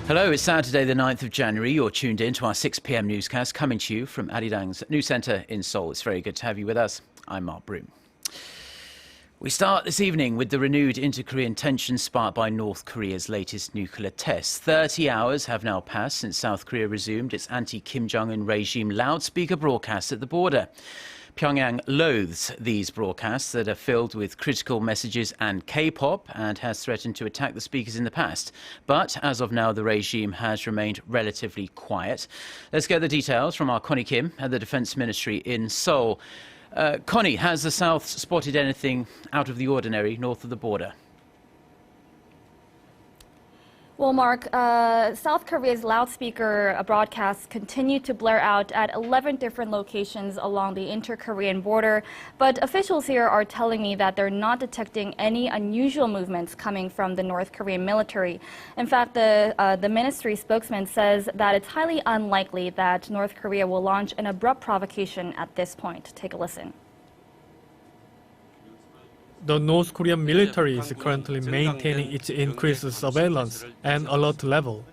Hello, it's Saturday the 9th of January. You're tuned in to our 6 p.m. newscast coming to you from Arirang's news centre in Seoul. It's very good to have you with us. I'm Mark Broom. We start this evening with the renewed inter-Korean tensions sparked by North Korea's latest nuclear tests. 30 hours have now passed since South Korea resumed its anti-Kim Jong-un regime loudspeaker broadcasts at the border. Pyongyang loathes these broadcasts that are filled with critical messages and K-pop and has threatened to attack the speakers in the past. But as of now, the regime has remained relatively quiet. Let's get the details from our Connie Kim at the Defence Ministry in Seoul. Connie, has the South spotted anything out of the ordinary north of the border? Well, Mark, South Korea's loudspeaker broadcasts continue to blare out at 11 different locations along the inter-Korean border, but officials here are telling me that they're not detecting any unusual movements coming from the North Korean military. In fact, the ministry spokesman says that it's highly unlikely that North Korea will launch an abrupt provocation at this point. Take a listen. The North Korean military is currently maintaining its increased surveillance and alert level.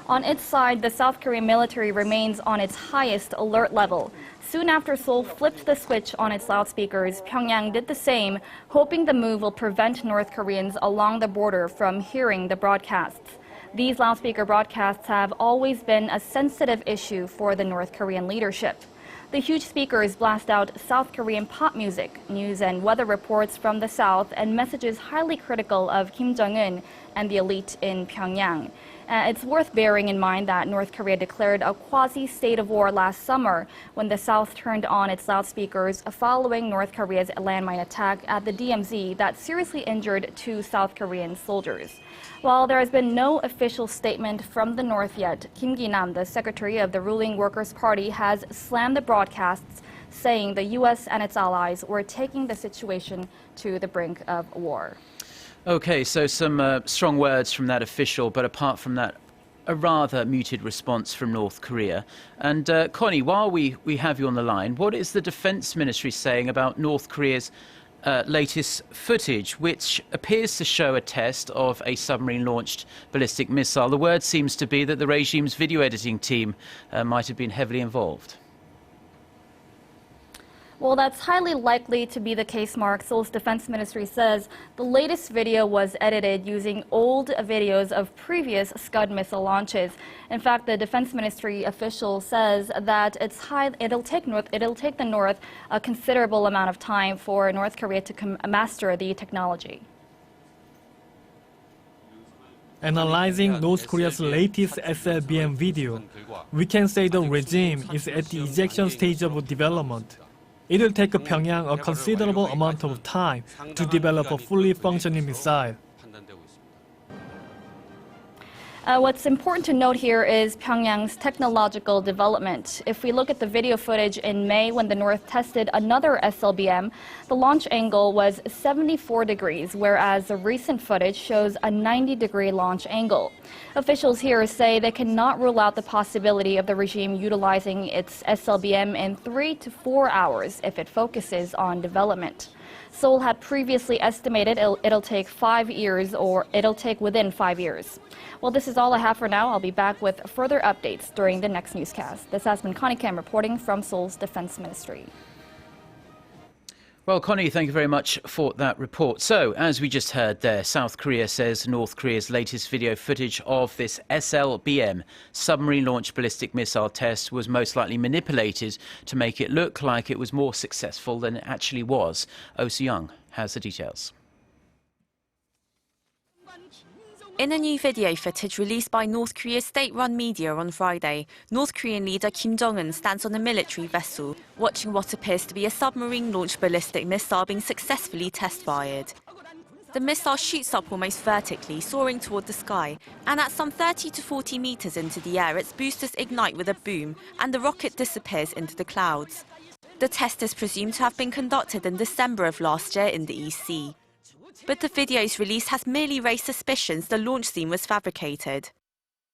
On its side, the South Korean military remains on its highest alert level. Soon after Seoul flipped the switch on its loudspeakers, Pyongyang did the same, hoping the move will prevent North Koreans along the border from hearing the broadcasts. These loudspeaker broadcasts have always been a sensitive issue for the North Korean leadership. The huge speakers blast out South Korean pop music, news and weather reports from the South, and messages highly critical of Kim Jong-un and the elite in Pyongyang. It's worth bearing in mind that North Korea declared a quasi-state of war last summer when the South turned on its loudspeakers following North Korea's landmine attack at the DMZ that seriously injured 2 South Korean soldiers. While there has been no official statement from the North yet, Kim Gi-nam, the secretary of the ruling Workers' Party, has slammed the broadcasts, saying the U.S. and its allies were taking the situation to the brink of war. OK, so some strong words from that official, but apart from that, a rather muted response from North Korea. And Connie, while we have you on the line, what is the Defence Ministry saying about North Korea's latest footage, which appears to show a test of a submarine-launched ballistic missile? The word seems to be that the regime's video editing team might have been heavily involved. Well, that's highly likely to be the case, Mark. Seoul's Defense Ministry says the latest video was edited using old videos of previous Scud missile launches. In fact, the Defense Ministry official says that it'll take the North a considerable amount of time for North Korea to master the technology. Analyzing North Korea's latest SLBM video, we can say the regime is at the ejection stage of development. It will take Pyongyang a considerable amount of time to develop a fully functioning missile. What's important to note here is Pyongyang's technological development. If we look at the video footage in May when the North tested another SLBM, the launch angle was 74 degrees, whereas the recent footage shows a 90-degree launch angle. Officials here say they cannot rule out the possibility of the regime utilizing its SLBM in 3 to 4 hours if it focuses on development. Seoul had previously estimated it'll take 5 years, or it'll take within 5 years. Well, this is all I have for now. I'll be back with further updates during the next newscast. This has been Connie Kim reporting from Seoul's Defense Ministry. Well, Connie, thank you very much for that report. So, as we just heard there, South Korea says North Korea's latest video footage of this SLBM submarine-launched ballistic missile test was most likely manipulated to make it look like it was more successful than it actually was. Oh Soo-young has the details. In a new video footage released by North Korea's state-run media on Friday, North Korean leader Kim Jong-un stands on a military vessel, watching what appears to be a submarine-launched ballistic missile being successfully test-fired. The missile shoots up almost vertically, soaring toward the sky, and at some 30 to 40 meters into the air, its boosters ignite with a boom, and the rocket disappears into the clouds. The test is presumed to have been conducted in December of last year in the East Sea. But the video's release has merely raised suspicions the launch scene was fabricated.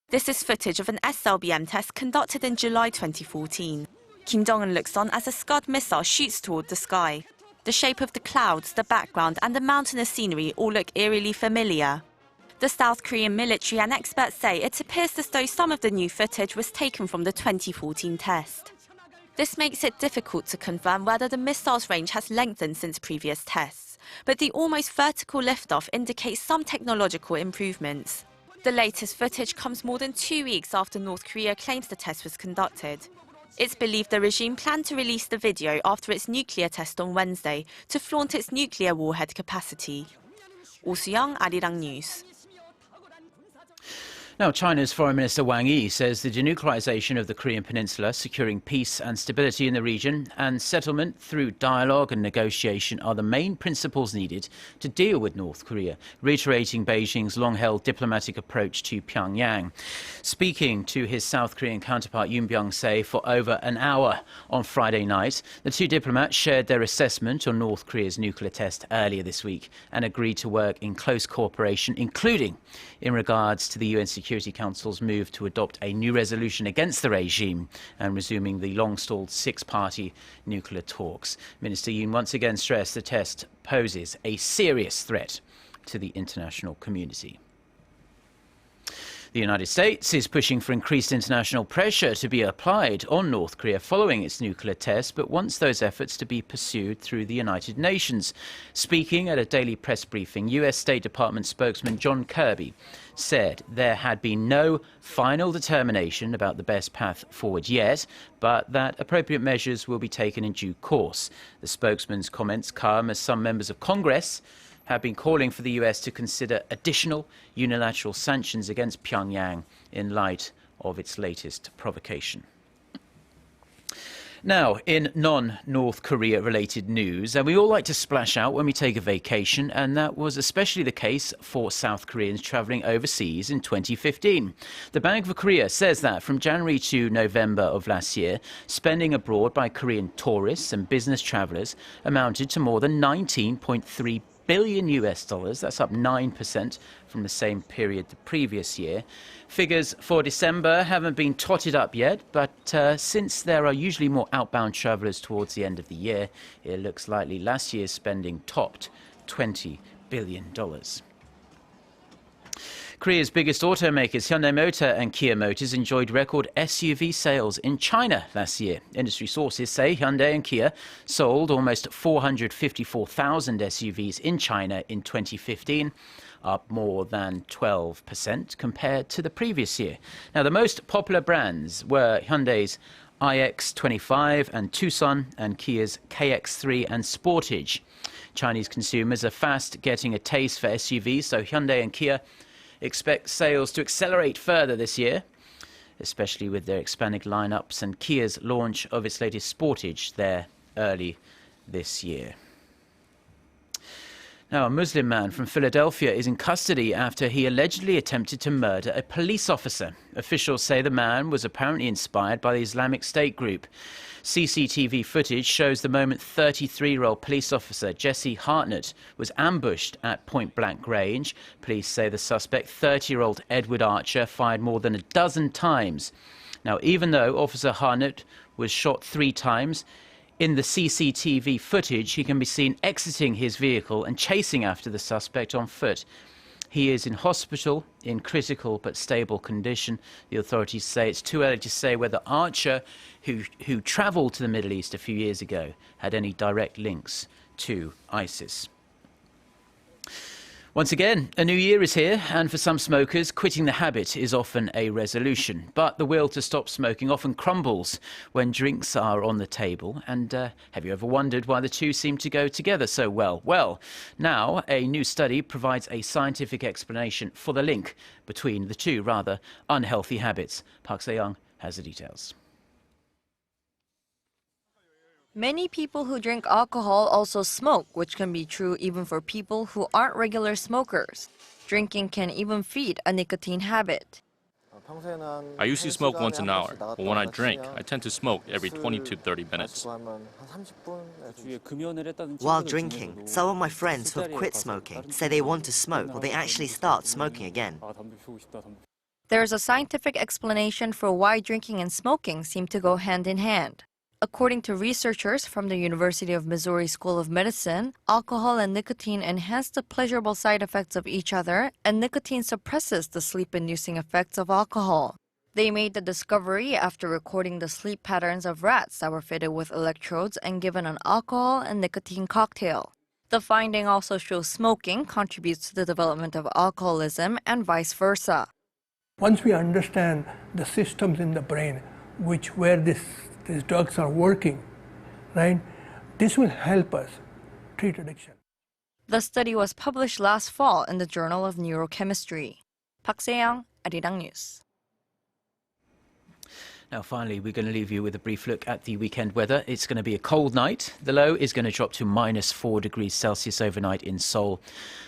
This is footage of an SLBM test conducted in July 2014. Kim Jong-un looks on as a Scud missile shoots toward the sky. The shape of the clouds, the background and the mountainous scenery all look eerily familiar. The South Korean military and experts say it appears as though some of the new footage was taken from the 2014 test. This makes it difficult to confirm whether the missile's range has lengthened since previous tests, but the almost vertical liftoff indicates some technological improvements. The latest footage comes more than 2 weeks after North Korea claims the test was conducted. It's believed the regime planned to release the video after its nuclear test on Wednesday to flaunt its nuclear warhead capacity. Oh Soo-young, Arirang News. Now, China's Foreign Minister Wang Yi says the denuclearization of the Korean Peninsula, securing peace and stability in the region, and settlement through dialogue and negotiation are the main principles needed to deal with North Korea, reiterating Beijing's long-held diplomatic approach to Pyongyang. Speaking to his South Korean counterpart Yoon Byung-se for over an hour on Friday night, the two diplomats shared their assessment on North Korea's nuclear test earlier this week and agreed to work in close cooperation, including in regards to the UN Security Council's move to adopt a new resolution against the regime and resuming the long-stalled six-party nuclear talks. Minister Yoon once again stressed the test poses a serious threat to the international community. The United States is pushing for increased international pressure to be applied on North Korea following its nuclear test, but wants those efforts to be pursued through the United Nations. Speaking at a daily press briefing, US State Department spokesman John Kirby said there had been no final determination about the best path forward yet, but that appropriate measures will be taken in due course. The spokesman's comments come as some members of Congress have been calling for the US to consider additional unilateral sanctions against Pyongyang in light of its latest provocation. Now, in non-North Korea-related news, and we all like to splash out when we take a vacation, and that was especially the case for South Koreans travelling overseas in 2015. The Bank of Korea says that from January to November of last year, spending abroad by Korean tourists and business travellers amounted to more than $19.3 billion US dollars. That's up 9% from the same period the previous year. Figures for December haven't been totted up yet, but since there are usually more outbound travellers towards the end of the year, it looks likely last year's spending topped $20 billion. Korea's biggest automakers, Hyundai Motor and Kia Motors, enjoyed record SUV sales in China last year. Industry sources say Hyundai and Kia sold almost 454,000 SUVs in China in 2015, up more than 12% compared to the previous year. Now, the most popular brands were Hyundai's iX25 and Tucson and Kia's KX3 and Sportage. Chinese consumers are fast getting a taste for SUVs, so Hyundai and Kia expect sales to accelerate further this year, especially with their expanding lineups and Kia's launch of its latest Sportage there early this year. Now, a Muslim man from Philadelphia is in custody after he allegedly attempted to murder a police officer. Officials say the man was apparently inspired by the Islamic State group. CCTV footage shows the moment 33-year-old police officer Jesse Hartnett was ambushed at point-blank range. Police say the suspect, 30-year-old Edward Archer, fired more than a dozen times. Now, even though Officer Hartnett was shot 3 times, in the CCTV footage, he can be seen exiting his vehicle and chasing after the suspect on foot. He is in hospital in critical but stable condition. The authorities say it's too early to say whether Archer, who travelled to the Middle East a few years ago, had any direct links to ISIS. Once again, a new year is here, and for some smokers, quitting the habit is often a resolution. But the will to stop smoking often crumbles when drinks are on the table. And have you ever wondered why the two seem to go together so well? Well, now a new study provides a scientific explanation for the link between the two rather unhealthy habits. Park Se-young has the details. Many people who drink alcohol also smoke, which can be true even for people who aren't regular smokers. Drinking can even feed a nicotine habit. I usually smoke once an hour, but when I drink, I tend to smoke every 20 to 30 minutes. While drinking, some of my friends who have quit smoking say they want to smoke or they actually start smoking again. There's a scientific explanation for why drinking and smoking seem to go hand in hand. According to researchers from the University of Missouri School of Medicine, alcohol and nicotine enhance the pleasurable side effects of each other, and nicotine suppresses the sleep-inducing effects of alcohol. They made the discovery after recording the sleep patterns of rats that were fitted with electrodes and given an alcohol and nicotine cocktail. The finding also shows smoking contributes to the development of alcoholism and vice versa. Once we understand the systems in the brain where these drugs are working, right, this will help us treat addiction. The study was published last fall in the Journal of Neurochemistry. Park Se-young, Arirang News. Now, finally, we're going to leave you with a brief look at the weekend weather. It's going to be a cold night. The low is going to drop to -4 degrees Celsius overnight in Seoul.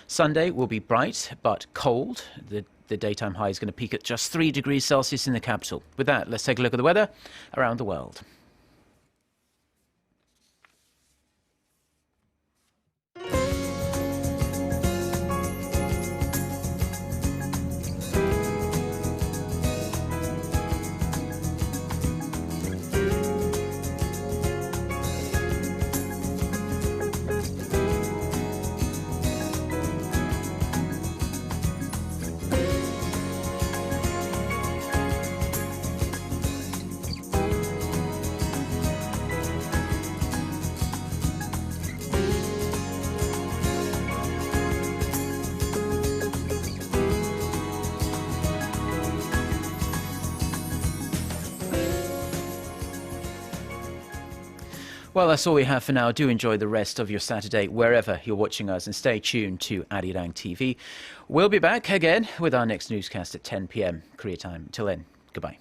Sunday will be bright but cold. The daytime high is going to peak at just 3 degrees Celsius in the capital. With that, let's take a look at the weather around the world. Well, that's all we have for now. Do enjoy the rest of your Saturday wherever you're watching us, and stay tuned to Arirang TV. We'll be back again with our next newscast at 10 p.m. Korea time. Till then, goodbye.